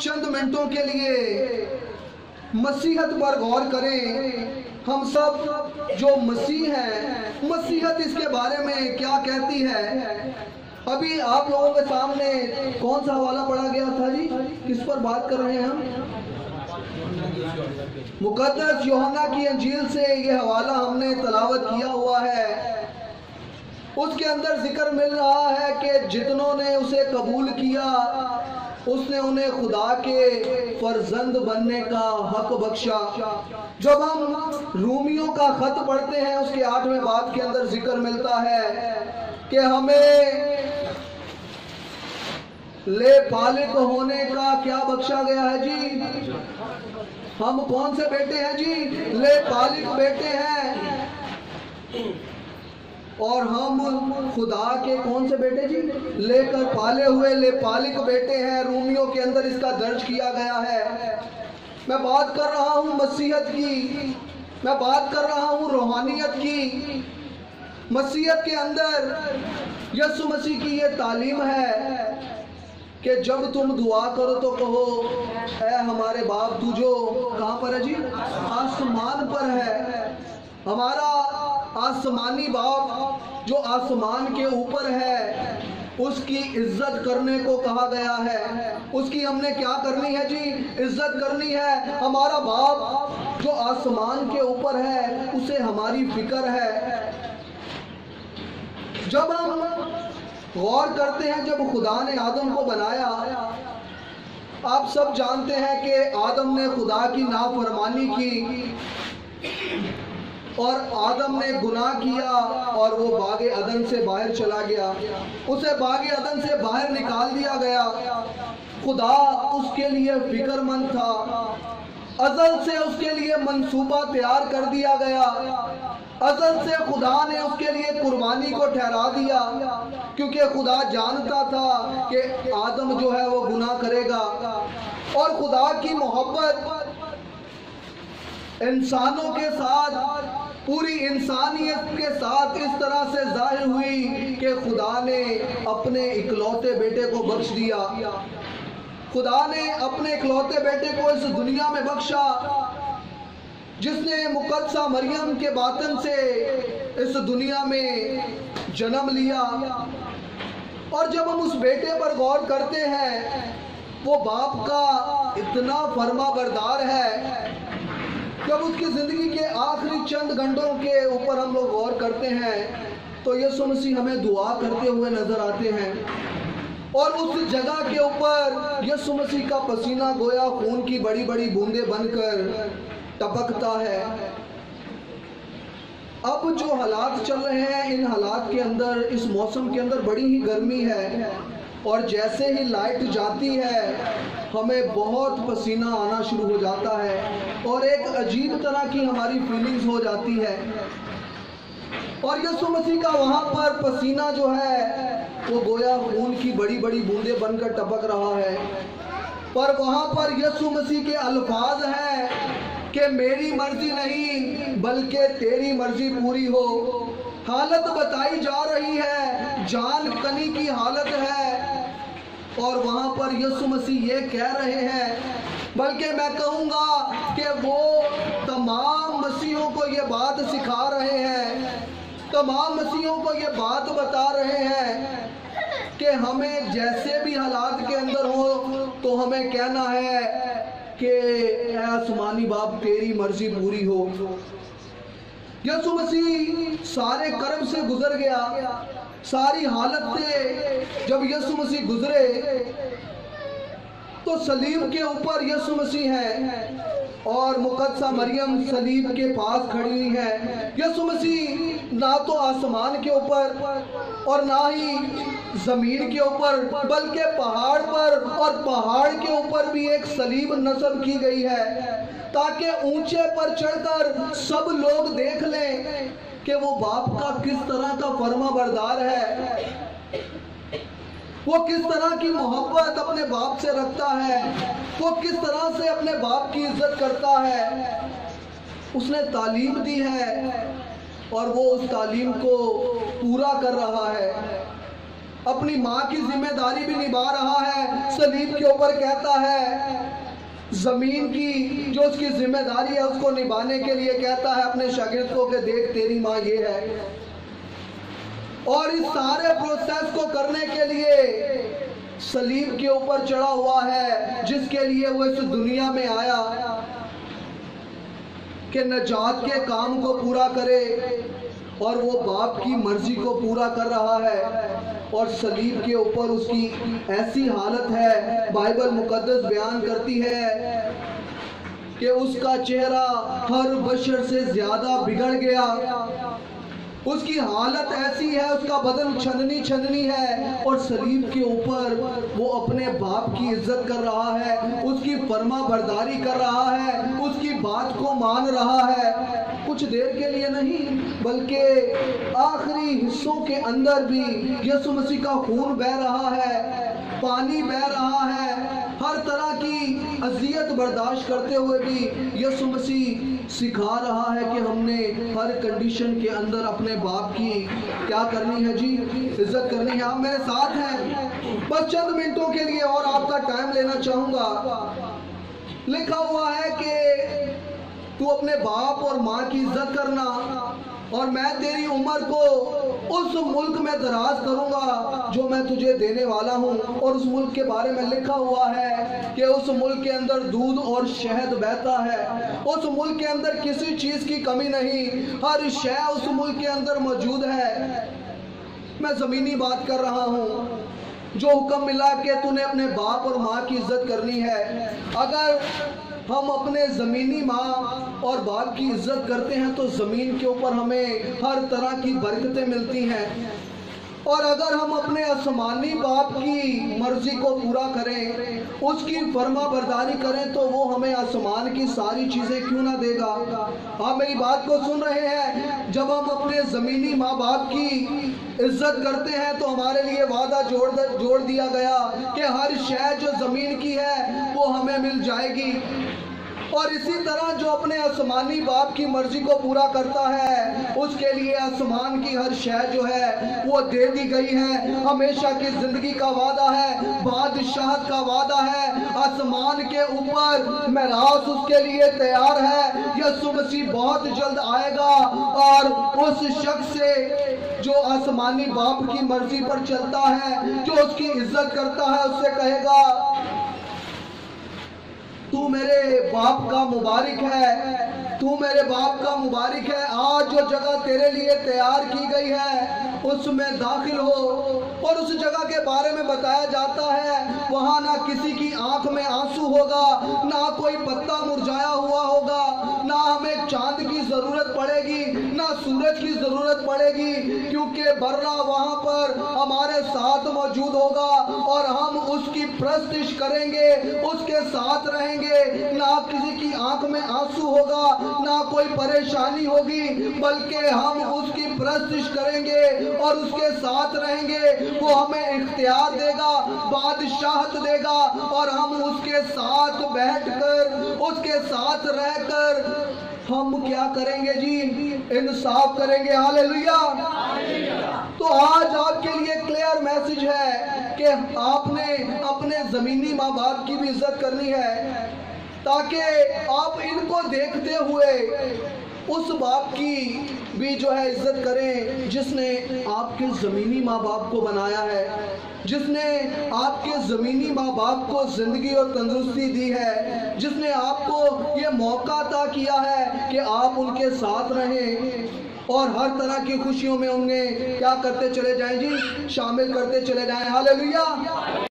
چند منٹوں کے لیے مسیحت پر غور کریں. ہم سب جو مسیح ہیں، مسیحت اس کے بارے میں کیا کہتی ہے؟ ابھی آپ لوگوں کے سامنے کون سا حوالہ پڑھا گیا تھا جی؟ کس پر بات کر رہے ہیں ہم؟ مقدس یوحنا کی انجیل سے یہ حوالہ ہم نے تلاوت کیا ہوا ہے. اس کے اندر ذکر مل رہا ہے کہ جتنوں نے اسے قبول کیا اس نے انہیں خدا کے فرزند بننے کا حق بخشا. جب ہم رومیوں کا خط پڑھتے ہیں اس کے 8ویں باب کے اندر ذکر ملتا ہے کہ ہمیں لے پالک ہونے کا کیا بخشا گیا ہے جی؟ ہم کون سے بیٹے ہیں جی؟ لے پالک بیٹے ہیں. اور ہم خدا کے کون سے بیٹے جی؟ لے کر پالے ہوئے لے پالک بیٹے ہیں. رومیوں کے اندر اس کا درج کیا گیا ہے. میں بات کر رہا ہوں مسیحت کی، میں بات کر رہا ہوں روحانیت کی. مسیحت کے اندر یسوع مسیح کی یہ تعلیم ہے کہ جب تم دعا کرو تو کہو اے ہمارے باپ تو جو کہاں پر ہے جی؟ آسمان پر ہے. ہمارا آسمانی باپ جو آسمان کے اوپر ہے اس کی عزت کرنے کو کہا گیا ہے. اس کی ہم نے کیا کرنی ہے جی؟ عزت کرنی ہے. ہمارا باپ جو آسمان کے اوپر ہے اسے ہماری فکر ہے. جب ہم غور کرتے ہیں جب خدا نے آدم کو بنایا، آپ سب جانتے ہیں کہ آدم نے خدا کی نافرمانی کی اور آدم نے گناہ کیا اور وہ باغ عدن سے باہر چلا گیا. اسے باغ عدن سے باہر نکال دیا گیا. خدا اس کے لیے فکر مند تھا. ازل سے اس کے لیے منصوبہ تیار کر دیا گیا. ازل سے خدا نے اس کے لیے قربانی کو ٹھہرا دیا کیونکہ خدا جانتا تھا کہ آدم جو ہے وہ گناہ کرے گا. اور خدا کی محبت انسانوں کے ساتھ، پوری انسانیت کے ساتھ اس طرح سے ظاہر ہوئی کہ خدا نے اپنے اکلوتے بیٹے کو بخش دیا. خدا نے اپنے اکلوتے بیٹے کو اس دنیا میں بخشا جس نے مقدسہ مریم کے باطن سے اس دنیا میں جنم لیا. اور جب ہم اس بیٹے پر غور کرتے ہیں وہ باپ کا اتنا فرما بردار ہے. جب اس کی زندگی کے آخری چند گھنٹوں کے اوپر ہم لوگ غور کرتے ہیں تو یسوع مسیح ہمیں دعا کرتے ہوئے نظر آتے ہیں اور اس جگہ کے اوپر یسوع مسیح کا پسینہ گویا خون کی بڑی بڑی بوندیں بن کر ٹپکتا ہے. اب جو حالات چل رہے ہیں ان حالات کے اندر، اس موسم کے اندر بڑی ہی گرمی ہے اور جیسے ہی لائٹ جاتی ہے ہمیں بہت پسینہ آنا شروع ہو جاتا ہے اور ایک عجیب طرح کی ہماری فیلنگز ہو جاتی ہے. اور یسوع مسیح کا وہاں پر پسینہ جو ہے وہ گویا خون کی بڑی بڑی بوندیں بن کر ٹپک رہا ہے. پر وہاں پر یسوع مسیح کے الفاظ ہیں کہ میری مرضی نہیں بلکہ تیری مرضی پوری ہو. حالت بتائی جا رہی ہے، جان کنی کی حالت ہے اور وہاں پر یسوع مسیح یہ کہہ رہے ہیں، بلکہ میں کہوں گا کہ وہ تمام مسیحوں کو یہ بات سکھا رہے ہیں، تمام مسیحوں کو یہ بات بتا رہے ہیں کہ ہمیں جیسے بھی حالات کے اندر ہو تو ہمیں کہنا ہے کہ اے آسمانی باپ تیری مرضی پوری ہو. یسوع مسیح سارے کرب سے گزر گیا، ساری حالت سے جب یسوع مسیح گزرے تو صلیب کے اوپر یسوع مسیح ہے اور مقدسہ مریم صلیب کے پاس کھڑی ہوئی ہے. یسوع مسیح نہ تو آسمان کے اوپر اور نہ ہی زمین کے اوپر بلکہ پہاڑ پر، اور پہاڑ کے اوپر بھی ایک صلیب نصب کی گئی ہے تاکہ اونچے پر چڑھ کر سب لوگ دیکھ لیں کہ وہ باپ کا کس طرح کا فرما بردار ہے، وہ کس طرح کی محبت اپنے باپ سے رکھتا ہے، وہ کس طرح سے اپنے باپ کی عزت کرتا ہے. اس نے تعلیم دی ہے اور وہ اس تعلیم کو پورا کر رہا ہے. اپنی ماں کی ذمہ داری بھی نبھا رہا ہے، صلیب کے اوپر کہتا ہے زمین کی جو اس کی ذمہ داری ہے اس کو نبھانے کے لیے کہتا ہے اپنے شاگرد کو کہ دیکھ تیری ماں یہ ہے، اور اس سارے پروسیس کو کرنے کے لیے صلیب کے اوپر چڑھا ہوا ہے، جس کے لیے وہ اس دنیا میں آیا کہ نجات کے کام کو پورا کرے، اور وہ باپ کی مرضی کو پورا کر رہا ہے۔ اور صلیب کے اوپر اس کی ایسی حالت ہے، بائبل مقدس بیان کرتی ہے کہ اس کا چہرہ ہر بشر سے زیادہ بگڑ گیا، اس کی حالت ایسی ہے، اس کا بدن چھننی چھننی ہے، اور صلیب کے اوپر وہ اپنے باپ کی عزت کر رہا ہے، اس کی فرما برداری کر رہا ہے، اس کی بات کو مان رہا ہے، کچھ دیر کے لیے نہیں بلکہ آخری حصوں کے اندر بھی یسوع مسیح کا خون بہہ رہا ہے، پانی بہہ رہا ہے، ہر طرح کی اذیت برداشت کرتے ہوئے بھی یسوع مسیح سکھا رہا ہے کہ ہم نے ہر کنڈیشن کے اندر اپنے باپ کی کیا کرنی ہے جی، عزت کرنی ہے۔ آپ میرے ساتھ ہیں، بس چند منٹوں کے لیے اور آپ کا ٹائم لینا چاہوں گا۔ لکھا ہوا ہے کہ تو اپنے باپ اور ماں کی عزت کرنا، اور میں تیری عمر کو اس ملک میں دراز کروں گا جو میں تجھے دینے والا ہوں۔ اور اس ملک کے بارے میں لکھا ہوا ہے کہ اس ملک کے اندر دودھ اور شہد بہتا ہے، اس ملک کے اندر کسی چیز کی کمی نہیں، ہر شے اس ملک کے اندر موجود ہے۔ میں زمینی بات کر رہا ہوں، جو حکم ملا کہ تو نے اپنے باپ اور ماں کی عزت کرنی ہے، اگر ہم اپنے زمینی ماں اور باپ کی عزت کرتے ہیں تو زمین کے اوپر ہمیں ہر طرح کی برکتیں ملتی ہیں، اور اگر ہم اپنے آسمانی باپ کی مرضی کو پورا کریں، اس کی فرما برداری کریں، تو وہ ہمیں آسمان کی ساری چیزیں کیوں نہ دے گا۔ آپ میری بات کو سن رہے ہیں؟ جب ہم اپنے زمینی ماں باپ کی عزت کرتے ہیں تو ہمارے لیے وعدہ جوڑ دیا گیا کہ ہر شے جو زمین کی ہے وہ ہمیں مل جائے گی، اور اسی طرح جو اپنے آسمانی باپ کی مرضی کو پورا کرتا ہے اس کے لیے آسمان کی ہر شے جو ہے وہ دے دی گئی ہے۔ ہمیشہ کی زندگی کا وعدہ ہے، بادشاہت کا وعدہ ہے، آسمان کے اوپر میراث اس کے لیے تیار ہے۔ یسوع مسیح بہت جلد آئے گا اور اس شخص سے جو آسمانی باپ کی مرضی پر چلتا ہے، جو اس کی عزت کرتا ہے، اس سے کہے گا تو میرے باپ کا مبارک ہے، تو میرے باپ کا مبارک ہے، آج جو جگہ تیرے لیے تیار کی گئی ہے اس میں داخل ہو۔ اور اس جگہ کے بارے میں بتایا جاتا ہے وہاں نہ کسی کی آنکھ میں آنسو ہوگا، نہ کوئی پتا مرجھایا ہوا ہوگا، نہ ہمیں چاند کی ضرورت پڑے گی، نہ سورج کی ضرورت پڑے گی، کیونکہ برہ وہاں پر ہمارے ساتھ موجود ہوگا، اور ہم اس کی پرستش کریں گے، اس کے ساتھ رہیں گے، نہ کسی کی آنکھ میں آنسو ہوگا، نہ کوئی پریشانی ہوگی، بلکہ ہم اس کی پرستش کریں گے اور اس کے ساتھ رہیں گے۔ وہ ہمیں اختیار دے گا، بادشاہت دے گا، اور ہم اس کے ساتھ بیٹھ کر، اس کے ساتھ رہ کر ہم کیا کریں گے جی؟ انصاف کریں گے۔ ہاللیلویہ۔ تو آج آپ کے لیے کلیئر میسج ہے کہ آپ نے اپنے زمینی ماں باپ کی بھی عزت کرنی ہے، تاکہ آپ ان کو دیکھتے ہوئے اس باپ کی بھی جو ہے عزت کریں جس نے آپ کے زمینی ماں باپ کو بنایا ہے، جس نے آپ کے زمینی ماں باپ کو زندگی اور تندرستی دی ہے، جس نے آپ کو یہ موقع عطا کیا ہے کہ آپ ان کے ساتھ رہیں اور ہر طرح کی خوشیوں میں انہیں کیا کرتے چلے جائیں جی؟ شامل کرتے چلے جائیں۔ ہاللیلویہ۔